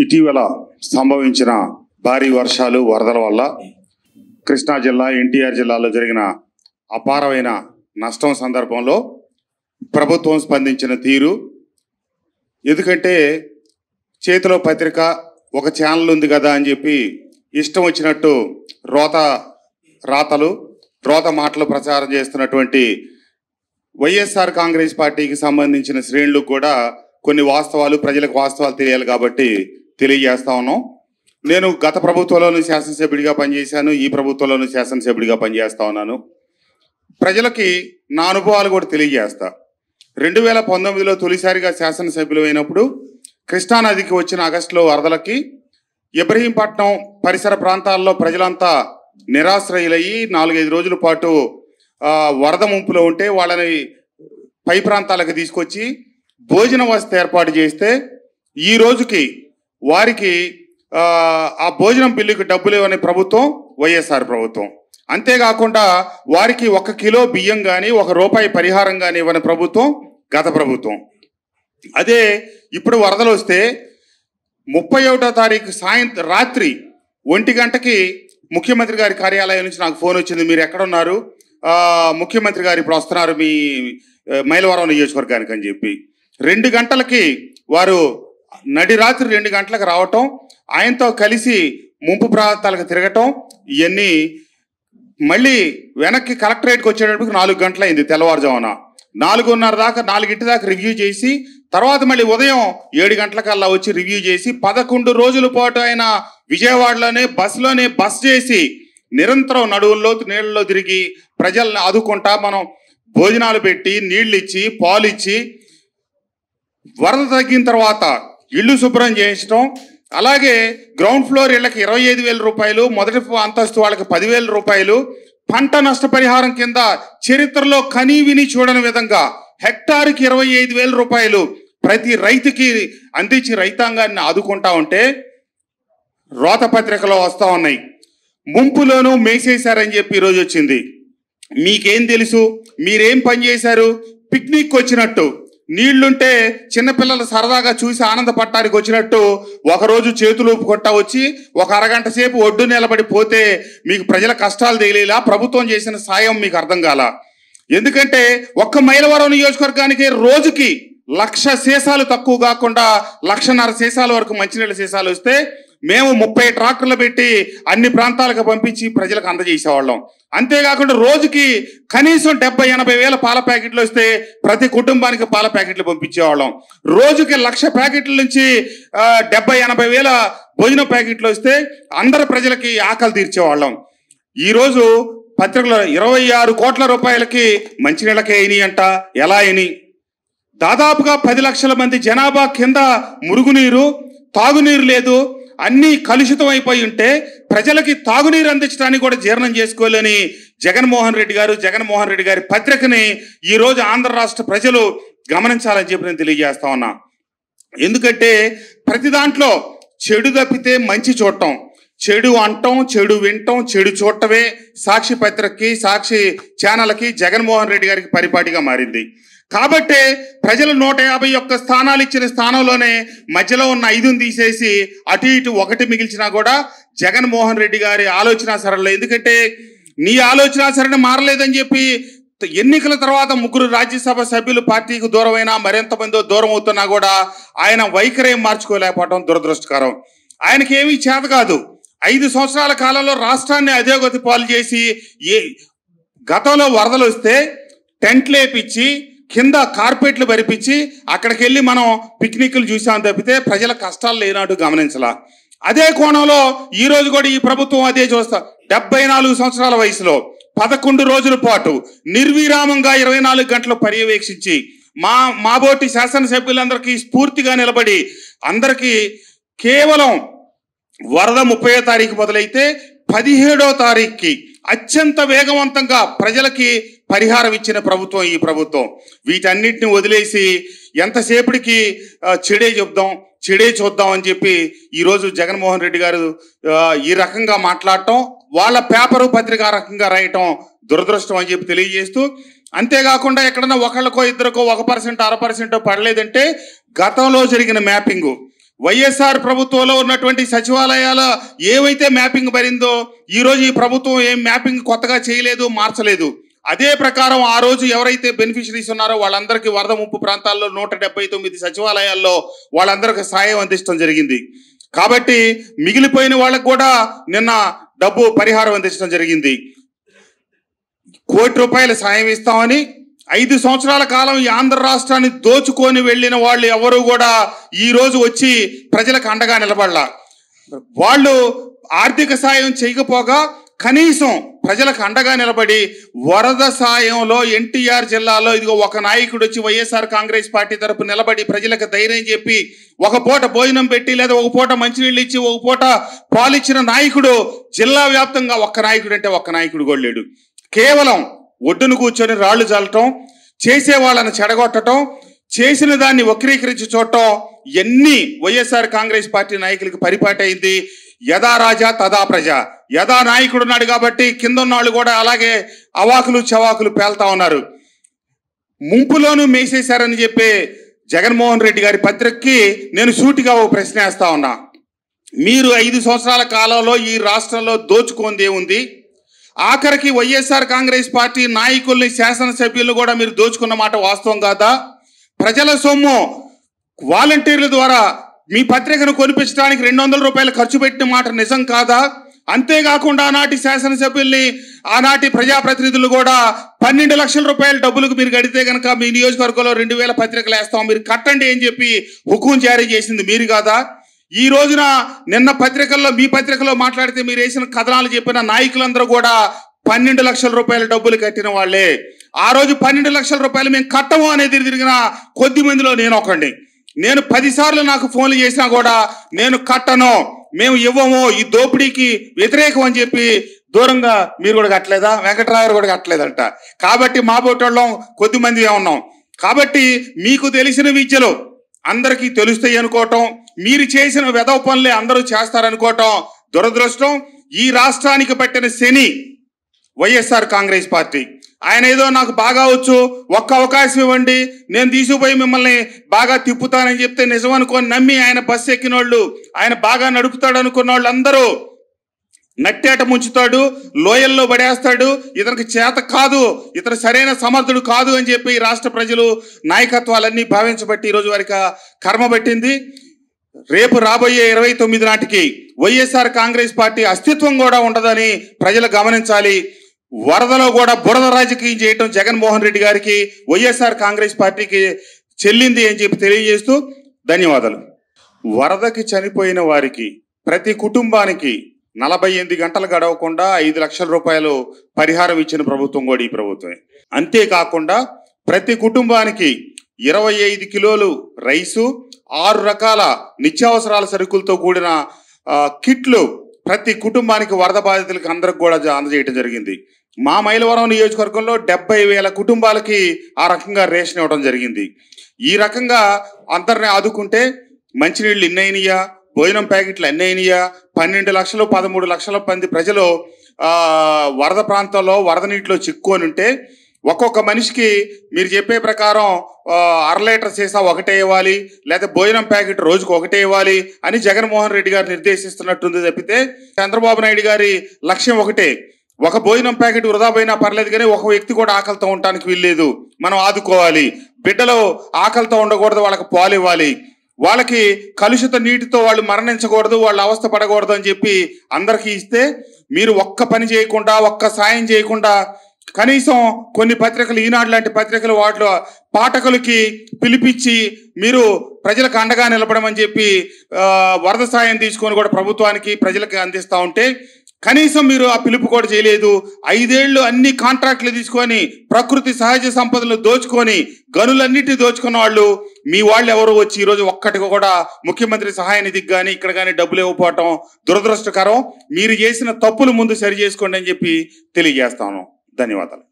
ఇటీవల సంభవించిన భారీ వర్షాలు వరదల వల్ల కృష్ణా జిల్లా ఎన్టీఆర్ జిల్లాలో జరిగిన అపారమైన నష్టం సందర్భంలో ప్రభుత్వం స్పందించిన తీరు, ఎందుకంటే చేతిలో పత్రిక ఒక ఛానల్ ఉంది కదా అని చెప్పి ఇష్టం వచ్చినట్టు రోత మాటలు ప్రచారం చేస్తున్నటువంటి వైఎస్ఆర్ కాంగ్రెస్ పార్టీకి సంబంధించిన శ్రేణులకు కూడా కొన్ని వాస్తవాలు, ప్రజలకు వాస్తవాలు తెలియాలి కాబట్టి తెలియజేస్తా ఉన్నాం. నేను గత ప్రభుత్వంలోనూ శాసనసభ్యుడిగా పనిచేశాను, ఈ ప్రభుత్వంలోనూ శాసనసభ్యుడిగా పనిచేస్తా ఉన్నాను. ప్రజలకి నా అనుభవాలు కూడా తెలియజేస్తా. 2019లో తొలిసారిగా శాసనసభ్యులు అయినప్పుడు కృష్ణానదికి వచ్చిన ఆగస్టులో వరదలకి ఇబ్రహీంపట్నం పరిసర ప్రాంతాల్లో ప్రజలంతా నిరాశ్రయులయ్యి 4-5 రోజుల పాటు వరద ముంపులో ఉంటే వాళ్ళని పై ప్రాంతాలకు తీసుకొచ్చి భోజన వసతి ఏర్పాటు చేస్తే ఈ రోజుకి వారికి ఆ భోజనం బిల్లుకి డబ్బులు ఇవ్వని ప్రభుత్వం వైఎస్ఆర్ ప్రభుత్వం. అంతేకాకుండా వారికి 1 కిలో బియ్యం కానీ 1 రూపాయి పరిహారం కానీ ఇవ్వని ప్రభుత్వం గత ప్రభుత్వం. అదే ఇప్పుడు వరదలు వస్తే 31వ తారీఖు రాత్రి 1 గంటకి ముఖ్యమంత్రి గారి కార్యాలయం నుంచి నాకు ఫోన్ వచ్చింది, మీరు ఎక్కడున్నారు, ముఖ్యమంత్రి గారు ఇప్పుడు వస్తున్నారు మీ మైలవరం నియోజకవర్గానికి అని చెప్పి. 2 గంటలకి వారు రాత్రి 2 గంటలకు రావటం, ఆయనతో కలిసి ముంపు ప్రాంతాలకు తిరగటం, ఇవన్నీ మళ్ళీ వెనక్కి కలెక్టరేట్కి వచ్చేటప్పటికి 4 గంటలైంది. తెల్లవారుజామున 4:30 దాకా రివ్యూ చేసి తర్వాత మళ్ళీ ఉదయం 7 గంటలకల్లా వచ్చి రివ్యూ చేసి 11 రోజుల పాటు ఆయన విజయవాడలోనే బస్ చేసి నిరంతరం నడువుల్లో నీళ్ళలో తిరిగి ప్రజల్ని ఆదుకుంటా మనం భోజనాలు పెట్టి నీళ్ళు ఇచ్చి పాలు ఇచ్చి వరద తగ్గిన తర్వాత ఇళ్ళు శుభ్రం చేయించడం, అలాగే గ్రౌండ్ ఫ్లోర్ ఇళ్ళకి 25,000 రూపాయలు, మొదటి అంతస్తు వాళ్ళకి 10,000 రూపాయలు, పంట నష్టపరిహారం కింద చరిత్రలో కనీ విని చూడని విధంగా హెక్టార్కి 25,000 రూపాయలు ప్రతి రైతుకి అందించి రైతాంగాన్ని ఆదుకుంటా ఉంటే రోత పత్రికలో వస్తూ ఉన్నాయి. ముంపులోనూ మేసేశారని చెప్పి ఈరోజు వచ్చింది. మీకేం తెలుసు, మీరేం పని చేశారు? పిక్నిక్ వచ్చినట్టు నీళ్లుంటే చిన్నపిల్లలు సరదాగా చూసి ఆనందపడటానికి వచ్చినట్టు ఒకరోజు చేతులు ఊపుకొట్టా వచ్చి 1 అరగంట సేపు ఒడ్డు నిలబడి పోతే మీకు ప్రజల కష్టాలు తెలియలా, ప్రభుత్వం చేసిన సాయం మీకు అర్థం కాల. ఎందుకంటే ఒక్క మైలవరం నియోజకవర్గానికి రోజుకి 1,00,000 సీసాలు తక్కువ కాకుండా 1,50,000 సీసాల వరకు మంచినీళ్ళ సీసాలు వస్తే మేము 30 ట్రాక్టర్లు పెట్టి అన్ని ప్రాంతాలకు పంపించి ప్రజలకు అందజేసేవాళ్ళం. అంతేకాకుండా రోజుకి కనీసం 70-80 వేల పాల ప్యాకెట్లు వస్తే ప్రతి కుటుంబానికి పాల ప్యాకెట్లు పంపించేవాళ్ళం. రోజుకి 1,00,000 ప్యాకెట్ల నుంచి 70-80 వేల భోజన ప్యాకెట్లు వస్తే అందరి ప్రజలకి ఆకలి తీర్చేవాళ్ళం. ఈరోజు పత్రికలో 26 కోట్ల రూపాయలకి మంచినీళ్ళకే అయినాయి అంట. ఎలా అయినాయి? దాదాపుగా 10 లక్షల మంది జనాభా కింద మురుగునీరు, తాగునీరు లేదు, అన్నీ కలుషితం అయిపోయి ఉంటే ప్రజలకి తాగునీరు అందించడానికి కూడా జీర్ణం చేసుకోలేని జగన్మోహన్ రెడ్డి గారి పత్రికని ఈరోజు ఆంధ్ర రాష్ట్ర ప్రజలు గమనించాలని చెప్పి నేను తెలియజేస్తా ఉన్నా. ఎందుకంటే ప్రతి దాంట్లో చెడు తప్పితే మంచి చూడటం, చెడు అంటాం, చెడు వింటాం, చెడు చూడటమే సాక్షి పత్రికకి, సాక్షి ఛానల్కి జగన్మోహన్ రెడ్డి గారికి పరిపాటిగా మారింది. కాబట్టే ప్రజలు 151 స్థానాలు ఇచ్చిన స్థానంలోనే మధ్యలో ఉన్న 5ని తీసేసి అటు ఇటు 1 మిగిల్చినా కూడా జగన్మోహన్ రెడ్డి గారి ఆలోచన సరళి. ఎందుకంటే నీ ఆలోచన సరళి మారలేదని చెప్పి ఎన్నికల తర్వాత 3 రాజ్యసభ సభ్యులు పార్టీకి దూరమైనా మరింతమంది దూరం అవుతున్నా కూడా ఆయన వైఖరి మార్చుకోలేకపోవడం దురదృష్టకరం. ఆయనకి ఏమీ చేత కాదు. 5 సంవత్సరాల కాలంలో రాష్ట్రాన్ని అధోగతి పాలు చేసి గతంలో వరదలు వస్తే టెంట్లు వేపించి కింద కార్పెట్లు పరిపించి అక్కడికి వెళ్ళి మనం పిక్నిక్లు చూసాం తప్పితే ప్రజల కష్టాలు లేనట్టు గమనించలా. అదే కోణంలో ఈరోజు కూడా ఈ ప్రభుత్వం అదే చూస్తా. 74 సంవత్సరాల వయసులో 11 రోజుల పాటు నిర్విరామంగా 24 గంటలు పర్యవేక్షించి మాబోటి శాసనసభ్యులందరికీ స్ఫూర్తిగా నిలబడి అందరికీ కేవలం వరద 30వ తారీఖు మొదలైతే 17వ తారీఖుకి అత్యంత వేగవంతంగా ప్రజలకి పరిహారం ఇచ్చిన ప్రభుత్వం ఈ ప్రభుత్వం. వీటన్నిటిని వదిలేసి ఎంతసేపటికి చెడే చూద్దాం అని చెప్పి ఈరోజు జగన్మోహన్ రెడ్డి గారు ఈ రకంగా మాట్లాడటం, వాళ్ళ పేపరు పత్రిక రకంగా రాయటం దురదృష్టం అని చెప్పి తెలియజేస్తూ, అంతేకాకుండా ఎక్కడన్నా ఒకళ్ళకో ఇద్దరికో 1% 1% పడలేదంటే గతంలో జరిగిన మ్యాపింగు వైఎస్ఆర్ ప్రభుత్వంలో ఉన్నటువంటి సచివాలయాల ఏవైతే మ్యాపింగ్ పడిందో ఈరోజు ఈ ప్రభుత్వం ఏం మ్యాపింగ్ కొత్తగా చేయలేదు, మార్చలేదు. అదే ప్రకారం ఆ రోజు ఎవరైతే బెనిఫిషరీస్ ఉన్నారో వాళ్ళందరికీ వరద ముప్పు ప్రాంతాల్లో 179 సచివాలయాల్లో వాళ్ళందరికీ సాయం అందించడం జరిగింది. కాబట్టి మిగిలిపోయిన వాళ్ళకు కూడా నిన్న డబ్బు పరిహారం అందించడం జరిగింది. ₹1 కోటి సాయం ఇస్తామని 5 సంవత్సరాల కాలం ఈ ఆంధ్ర రాష్ట్రాన్ని దోచుకొని వెళ్ళిన వాళ్ళు ఎవరు కూడా ఈ రోజు వచ్చి ప్రజలకు అండగా నిలబడలా. వాళ్ళు ఆర్థిక సాయం చేయకపోగా కనీసం ప్రజలకు అండగా నిలబడి వరద సాయంలో ఎన్టీఆర్ జిల్లాలో ఇదిగో ఒక నాయకుడు వచ్చి వైఎస్ఆర్ కాంగ్రెస్ పార్టీ తరపు నిలబడి ప్రజలకు ధైర్యం చెప్పి ఒక పూట భోజనం పెట్టి లేదా ఒక పూట మంచినీళ్ళు ఇచ్చి ఒక పూట పాలిచ్చిన నాయకుడు జిల్లా వ్యాప్తంగా ఒక్క నాయకుడు అంటే ఒక్క నాయకుడు కూడా లేడు. కేవలం ఒడ్డును కూర్చొని రాళ్లు చల్లటం, చేసే వాళ్ళని చెడగొట్టడం, చేసిన దాన్ని వక్రీకరించి చూడటం ఎన్ని వైఎస్ఆర్ కాంగ్రెస్ పార్టీ నాయకులకు పరిపాటి అయింది. యథా రాజా తదా ప్రజ. యథా నాయకుడు ఉన్నాడు కాబట్టి కింద ఉన్నవాళ్ళు కూడా అలాగే అవాకులు చవాకులు పేల్తా ఉన్నారు. ముంపులోనూ మేసేశారని చెప్పే జగన్మోహన్ రెడ్డి గారి పత్రికకి నేను సూటిగా ఓ ప్రశ్న వేస్తా ఉన్నా. మీరు 5 సంవత్సరాల కాలంలో ఈ రాష్ట్రంలో దోచుకుంది ఏముంది? ఆఖరికి వైఎస్ఆర్ కాంగ్రెస్ పార్టీ నాయకుల్ని, శాసనసభ్యులను కూడా మీరు దోచుకున్న మాట వాస్తవం కాదా? ప్రజల సొమ్ము వాలంటీర్ల ద్వారా మీ పత్రికను కొనిపించడానికి ₹200 ఖర్చు పెట్టిన మాట నిజం కాదా? అంతేకాకుండా ఆనాటి శాసనసభ్యుల్ని, ఆనాటి ప్రజాప్రతినిధులు కూడా ₹12 లక్షల డబ్బులకు మీరు కడితే కనుక మీ నియోజకవర్గంలో 2000 పత్రికలు వేస్తాం, మీరు కట్టండి అని చెప్పి హుకుం జారీ చేసింది మీరు కాదా? ఈ రోజున నిన్న పత్రికల్లో, మీ పత్రికలో మాట్లాడితే మీరు వేసిన కథనాలు చెప్పిన నాయకులందరూ కూడా ₹12 లక్షల డబ్బులు కట్టిన వాళ్ళే. ఆ రోజు ₹12 లక్షల మేము కట్టము అనేది తిరిగిన కొద్ది మందిలో నేను ఒకండి. నేను 10 సార్లు నాకు ఫోన్లు చేసినా కూడా నేను కట్టను, మేము ఇవ్వము, ఈ దోపిడీకి వ్యతిరేకం అని చెప్పి దూరంగా మీరు కూడా కట్టలేదా? వెంకటరావు కూడా కట్టలేదంట. కాబట్టి మా బోటోళ్ళం కొద్ది మంది ఉన్నాం. కాబట్టి మీకు తెలిసిన విద్యలు అందరికీ తెలుస్తాయి అనుకోవటం, మీరు చేసిన వెధవ పనులే అందరూ చేస్తారనుకోవటం దురదృష్టం. ఈ రాష్ట్రానికి పట్టిన శని వైఎస్ఆర్ కాంగ్రెస్ పార్టీ. ఆయన ఏదో నాకు బాగా వచ్చు, ఒక్క అవకాశం ఇవ్వండి, నేను తీసుకుపోయి మిమ్మల్ని బాగా తిప్పుతానని చెప్తే నిజం అనుకొని నమ్మి ఆయన బస్సు ఎక్కిన వాళ్ళు, ఆయన బాగా నడుపుతాడు అనుకున్న వాళ్ళు అందరూ నట్టేట ముంచుతాడు, లోయల్లో పడేస్తాడు, ఇతనికి చేత కాదు, ఇతను సరైన సమర్థుడు కాదు అని చెప్పి ఈ రాష్ట్ర ప్రజలు నాయకత్వాలన్నీ భావించబట్టి ఈరోజు వారికి కర్మ పట్టింది. రేపు రాబోయే 29 నాటికి వైఎస్ఆర్ కాంగ్రెస్ పార్టీ అస్తిత్వం కూడా ఉండదని ప్రజలు గమనించాలి. వరదలో కూడా బురద రాజకీయం చేయటం జగన్మోహన్ రెడ్డి గారికి, వైఎస్ఆర్ కాంగ్రెస్ పార్టీకి చెల్లింది అని చెప్పి తెలియజేస్తూ ధన్యవాదాలు. వరదకి చనిపోయిన వారికి ప్రతి కుటుంబానికి 48 గంటలు గడవకుండా ₹5 లక్షల పరిహారం ఇచ్చిన ప్రభుత్వం కూడా ఈ ప్రభుత్వమే. అంతేకాకుండా ప్రతి కుటుంబానికి 25 కిలోలు రైసు, 6 రకాల నిత్యావసరాల సరుకులతో కూడిన కిట్లు ప్రతి కుటుంబానికి వరద బాధితులకు అందరికి కూడా అందజేయడం జరిగింది. మా మైలవరం నియోజకవర్గంలో 70,000 కుటుంబాలకి ఆ రకంగా రేషన్ ఇవ్వడం జరిగింది. ఈ రకంగా అందరిని ఆదుకుంటే మంచినీళ్ళు ఇన్నైనయా, భోజనం ప్యాకెట్లు ఎన్నైనయా, 12 లక్షలు 13 లక్షల మంది ప్రజలు వరద ప్రాంతంలో వరద నీటిలో చిక్కుకొని ఉంటే ఒక్కొక్క మనిషికి మీరు చెప్పే ప్రకారం 1/2 లీటర్ సీసా ఒకటే ఇవ్వాలి, లేదా భోజనం ప్యాకెట్ రోజుకు ఒకటే ఇవ్వాలి అని జగన్మోహన్ రెడ్డి గారు నిర్దేశిస్తున్నట్టుంది తప్పితే చంద్రబాబు నాయుడు గారి లక్ష్యం ఒకటే, ఒక భోజనం ప్యాకెట్ వృధా పోయినా పర్లేదు కానీ ఒక వ్యక్తి కూడా ఆకలితో ఉండటానికి వీల్లేదు, మనం ఆదుకోవాలి, బిడ్డలు ఆకలితో ఉండకూడదు, వాళ్ళకి పాలు ఇవ్వాలి, వాళ్ళకి కలుషిత నీటితో వాళ్ళు మరణించకూడదు, వాళ్ళు అవస్థ పడకూడదు అని చెప్పి అందరికీ ఇస్తే మీరు ఒక్క పని చేయకుండా, ఒక్క సాయం చేయకుండా కనీసం కొన్ని పత్రికలు, ఈనాడు లాంటి పత్రికలు వాటిలో పాఠకులకి పిలిపించి మీరు ప్రజలకు అండగా నిలబడమని చెప్పి వరద సాయం తీసుకొని కూడా ప్రభుత్వానికి ప్రజలకు అందిస్తూ ఉంటే కనీసం మీరు ఆ పిలుపు కూడా చేయలేదు. 5 ఏళ్ళు అన్ని కాంట్రాక్ట్లు తీసుకొని ప్రకృతి సహజ సంపదలు దోచుకొని గనులన్నిటి దోచుకున్న వాళ్ళు మీ వాళ్ళు ఎవరు వచ్చి ఈరోజు ఒక్కటి కూడా ముఖ్యమంత్రి సహాయ నిధికి కానీ ఇక్కడ కానీ డబ్బులు ఇవ్వకపోవటం దురదృష్టకరం. మీరు చేసిన తప్పులు ముందు సరి చేసుకోండి అని చెప్పి తెలియజేస్తాను. ధన్యవాదాలు.